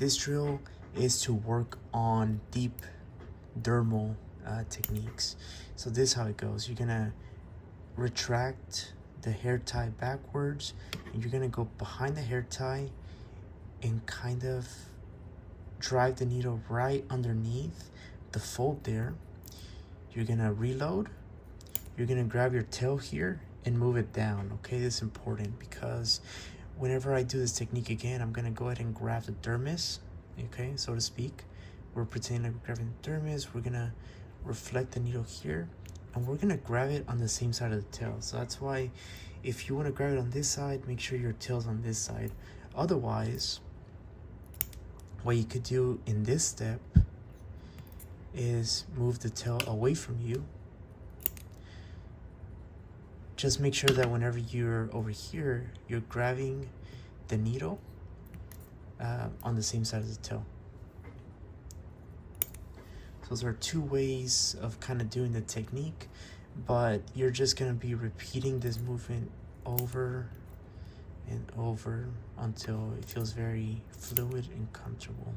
This drill is to work on deep dermal techniques. So this is how it goes. You're gonna retract the hair tie backwards, and you're gonna go behind the hair tie and kind of drive the needle right underneath the fold there. You're gonna reload. You're gonna grab your tail here and move it down. Okay, this is important because whenever I do this technique again, I'm gonna go ahead and grab the dermis, okay, so to speak. We're pretending like we're grabbing the dermis. We're gonna reflect the needle here, and we're gonna grab it on the same side of the tail. So that's why if you want to grab it on this side, make sure your tail's on this side. Otherwise, what you could do in this step is move the tail away from you. Just make sure that whenever you're over here, you're grabbing the needle on the same side of the tail. So those are two ways of kind of doing the technique, but you're just gonna be repeating this movement over and over until it feels very fluid and comfortable.